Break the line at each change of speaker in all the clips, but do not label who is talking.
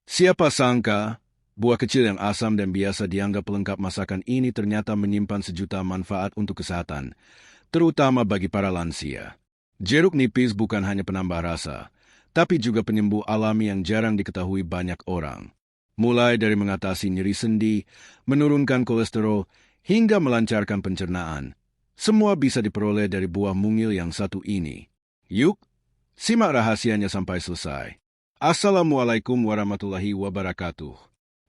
Siapa sangka, buah kecil yang asam dan biasa dianggap pelengkap masakan ini ternyata menyimpan sejuta manfaat untuk kesehatan, terutama bagi para lansia. Jeruk nipis bukan hanya penambah rasa, tapi juga penyembuh alami yang jarang diketahui banyak orang. Mulai dari mengatasi nyeri sendi, menurunkan kolesterol, hingga melancarkan pencernaan. Semua bisa diperoleh dari buah mungil yang satu ini. Yuk, simak rahasianya sampai selesai. Assalamualaikum warahmatullahi wabarakatuh.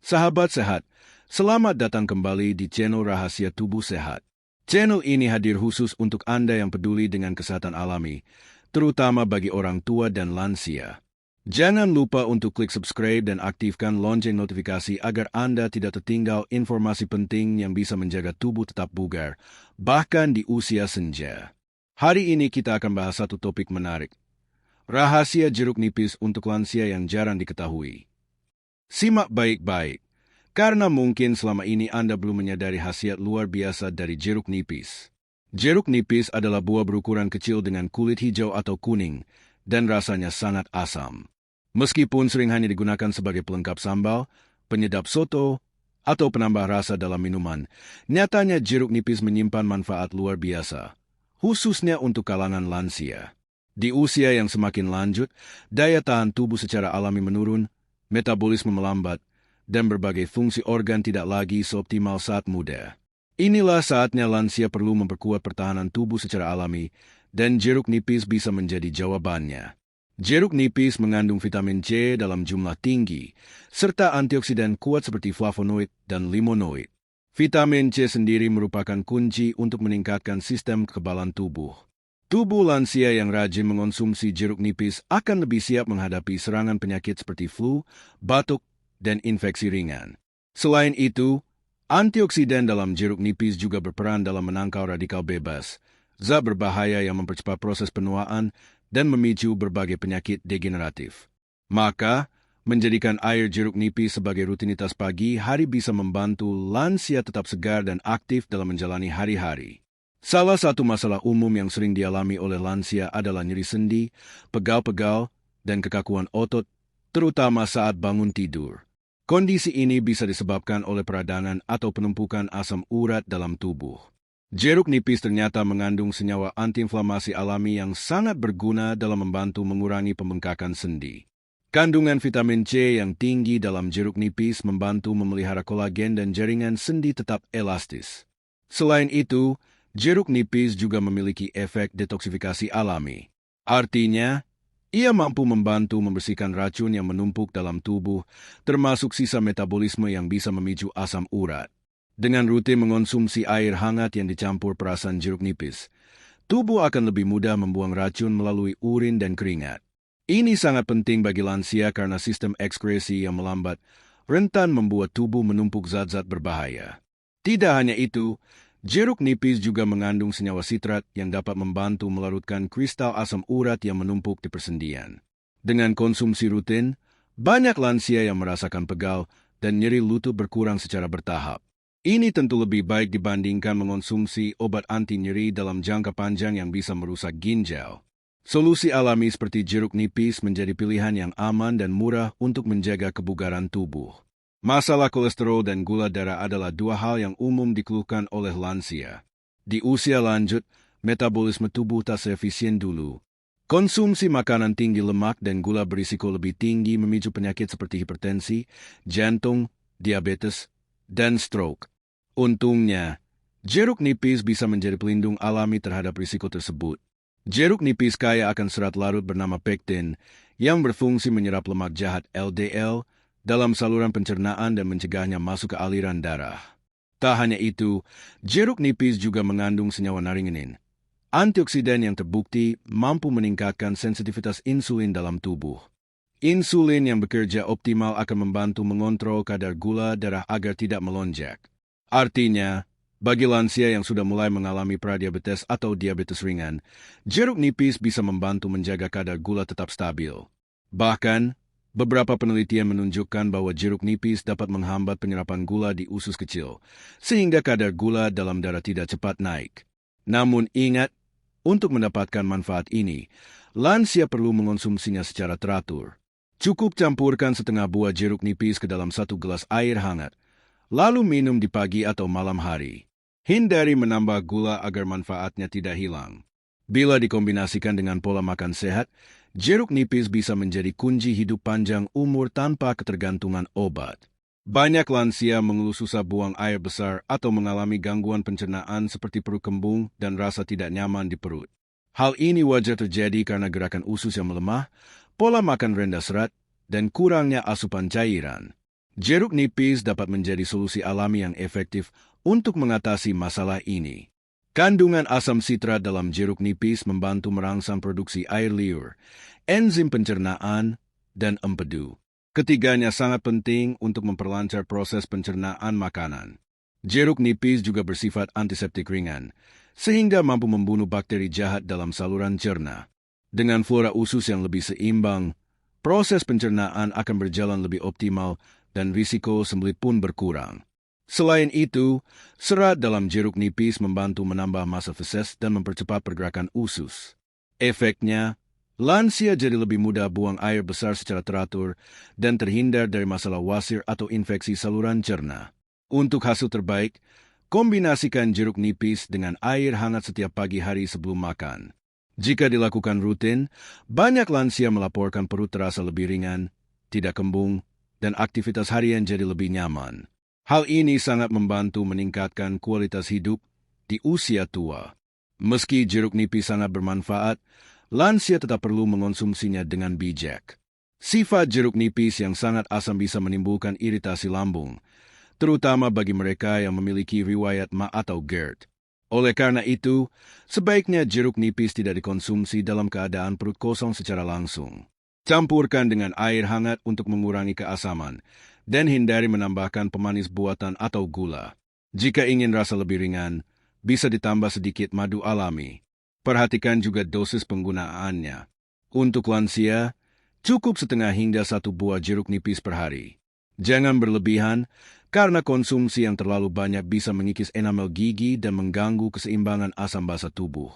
Sahabat sehat, selamat datang kembali di channel Rahasia Tubuh Sehat. Channel ini hadir khusus untuk Anda yang peduli dengan kesehatan alami, terutama bagi orang tua dan lansia. Jangan lupa untuk klik subscribe dan aktifkan lonceng notifikasi agar Anda tidak tertinggal informasi penting yang bisa menjaga tubuh tetap bugar, bahkan di usia senja. Hari ini kita akan bahas satu topik menarik. Rahasia jeruk nipis untuk lansia yang jarang diketahui. Simak baik-baik, karena mungkin selama ini Anda belum menyadari khasiat luar biasa dari jeruk nipis. Jeruk nipis adalah buah berukuran kecil dengan kulit hijau atau kuning, dan rasanya sangat asam. Meskipun sering hanya digunakan sebagai pelengkap sambal, penyedap soto, atau penambah rasa dalam minuman, nyatanya jeruk nipis menyimpan manfaat luar biasa, khususnya untuk kalangan lansia. Di usia yang semakin lanjut, daya tahan tubuh secara alami menurun, metabolisme melambat, dan berbagai fungsi organ tidak lagi seoptimal saat muda. Inilah saatnya lansia perlu memperkuat pertahanan tubuh secara alami, dan jeruk nipis bisa menjadi jawabannya. Jeruk nipis mengandung vitamin C dalam jumlah tinggi, serta antioksidan kuat seperti flavonoid dan limonoid. Vitamin C sendiri merupakan kunci untuk meningkatkan sistem kekebalan tubuh. Tubuh lansia yang rajin mengonsumsi jeruk nipis akan lebih siap menghadapi serangan penyakit seperti flu, batuk, dan infeksi ringan. Selain itu, antioksidan dalam jeruk nipis juga berperan dalam menangkal radikal bebas, zat berbahaya yang mempercepat proses penuaan dan memicu berbagai penyakit degeneratif. Maka, menjadikan air jeruk nipis sebagai rutinitas pagi hari bisa membantu lansia tetap segar dan aktif dalam menjalani hari-hari. Salah satu masalah umum yang sering dialami oleh lansia adalah nyeri sendi, pegal-pegal, dan kekakuan otot, terutama saat bangun tidur. Kondisi ini bisa disebabkan oleh peradangan atau penumpukan asam urat dalam tubuh. Jeruk nipis ternyata mengandung senyawa antiinflamasi alami yang sangat berguna dalam membantu mengurangi pembengkakan sendi. Kandungan vitamin C yang tinggi dalam jeruk nipis membantu memelihara kolagen dan jaringan sendi tetap elastis. Selain itu, jeruk nipis juga memiliki efek detoksifikasi alami. Artinya, ia mampu membantu membersihkan racun yang menumpuk dalam tubuh, termasuk sisa metabolisme yang bisa memicu asam urat. Dengan rutin mengonsumsi air hangat yang dicampur perasan jeruk nipis, tubuh akan lebih mudah membuang racun melalui urin dan keringat. Ini sangat penting bagi lansia karena sistem ekskresi yang melambat rentan membuat tubuh menumpuk zat-zat berbahaya. Tidak hanya itu, jeruk nipis juga mengandung senyawa sitrat yang dapat membantu melarutkan kristal asam urat yang menumpuk di persendian. Dengan konsumsi rutin, banyak lansia yang merasakan pegal dan nyeri lutut berkurang secara bertahap. Ini tentu lebih baik dibandingkan mengonsumsi obat anti nyeri dalam jangka panjang yang bisa merusak ginjal. Solusi alami seperti jeruk nipis menjadi pilihan yang aman dan murah untuk menjaga kebugaran tubuh. Masalah kolesterol dan gula darah adalah dua hal yang umum dikeluhkan oleh lansia. Di usia lanjut, metabolisme tubuh tak seefisien dulu. Konsumsi makanan tinggi lemak dan gula berisiko lebih tinggi memicu penyakit seperti hipertensi, jantung, diabetes, dan stroke. Untungnya, jeruk nipis bisa menjadi pelindung alami terhadap risiko tersebut. Jeruk nipis kaya akan serat larut bernama pektin yang berfungsi menyerap lemak jahat LDL dalam saluran pencernaan dan mencegahnya masuk ke aliran darah. Tak hanya itu, jeruk nipis juga mengandung senyawa naringenin, antioksidan yang terbukti mampu meningkatkan sensitivitas insulin dalam tubuh. Insulin yang bekerja optimal akan membantu mengontrol kadar gula darah agar tidak melonjak. Artinya, bagi lansia yang sudah mulai mengalami pradiabetes atau diabetes ringan, jeruk nipis bisa membantu menjaga kadar gula tetap stabil. Bahkan, beberapa penelitian menunjukkan bahwa jeruk nipis dapat menghambat penyerapan gula di usus kecil, sehingga kadar gula dalam darah tidak cepat naik. Namun ingat, untuk mendapatkan manfaat ini, lansia perlu mengonsumsinya secara teratur. Cukup campurkan setengah buah jeruk nipis ke dalam 1 gelas air hangat, lalu minum di pagi atau malam hari. Hindari menambah gula agar manfaatnya tidak hilang. Bila dikombinasikan dengan pola makan sehat, jeruk nipis bisa menjadi kunci hidup panjang umur tanpa ketergantungan obat. Banyak lansia mengeluh susah buang air besar atau mengalami gangguan pencernaan seperti perut kembung dan rasa tidak nyaman di perut. Hal ini wajar terjadi karena gerakan usus yang melemah, pola makan rendah serat, dan kurangnya asupan cairan. Jeruk nipis dapat menjadi solusi alami yang efektif untuk mengatasi masalah ini. Kandungan asam sitrat dalam jeruk nipis membantu merangsang produksi air liur, enzim pencernaan, dan empedu. Ketiganya sangat penting untuk memperlancar proses pencernaan makanan. Jeruk nipis juga bersifat antiseptik ringan, sehingga mampu membunuh bakteri jahat dalam saluran cerna. Dengan flora usus yang lebih seimbang, proses pencernaan akan berjalan lebih optimal dan risiko sembelit pun berkurang. Selain itu, serat dalam jeruk nipis membantu menambah massa feses dan mempercepat pergerakan usus. Efeknya, lansia jadi lebih mudah buang air besar secara teratur dan terhindar dari masalah wasir atau infeksi saluran cerna. Untuk hasil terbaik, kombinasikan jeruk nipis dengan air hangat setiap pagi hari sebelum makan. Jika dilakukan rutin, banyak lansia melaporkan perut terasa lebih ringan, tidak kembung, dan aktivitas harian jadi lebih nyaman. Hal ini sangat membantu meningkatkan kualitas hidup di usia tua. Meski jeruk nipis sangat bermanfaat, lansia tetap perlu mengonsumsinya dengan bijak. Sifat jeruk nipis yang sangat asam bisa menimbulkan iritasi lambung, terutama bagi mereka yang memiliki riwayat MA atau GERD. Oleh karena itu, sebaiknya jeruk nipis tidak dikonsumsi dalam keadaan perut kosong secara langsung. Campurkan dengan air hangat untuk mengurangi keasaman, dan hindari menambahkan pemanis buatan atau gula. Jika ingin rasa lebih ringan, bisa ditambah sedikit madu alami. Perhatikan juga dosis penggunaannya. Untuk lansia, cukup setengah hingga 1 buah jeruk nipis per hari. Jangan berlebihan, karena konsumsi yang terlalu banyak bisa mengikis enamel gigi dan mengganggu keseimbangan asam basa tubuh.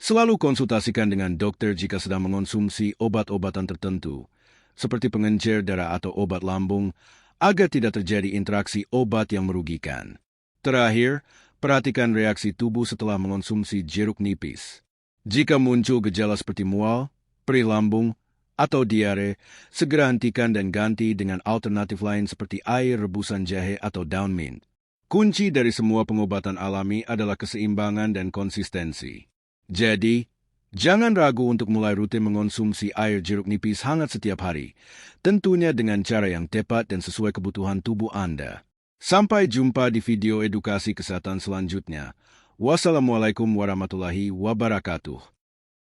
Selalu konsultasikan dengan dokter jika sedang mengonsumsi obat-obatan tertentu, seperti pengencer darah atau obat lambung, agar tidak terjadi interaksi obat yang merugikan. Terakhir, perhatikan reaksi tubuh setelah mengonsumsi jeruk nipis. Jika muncul gejala seperti mual, perih lambung, atau diare, segera hentikan dan ganti dengan alternatif lain seperti air rebusan jahe atau daun mint. Kunci dari semua pengobatan alami adalah keseimbangan dan konsistensi. Jadi, jangan ragu untuk mulai rutin mengonsumsi air jeruk nipis hangat setiap hari, tentunya dengan cara yang tepat dan sesuai kebutuhan tubuh Anda. Sampai jumpa di video edukasi kesehatan selanjutnya. Wassalamualaikum warahmatullahi wabarakatuh.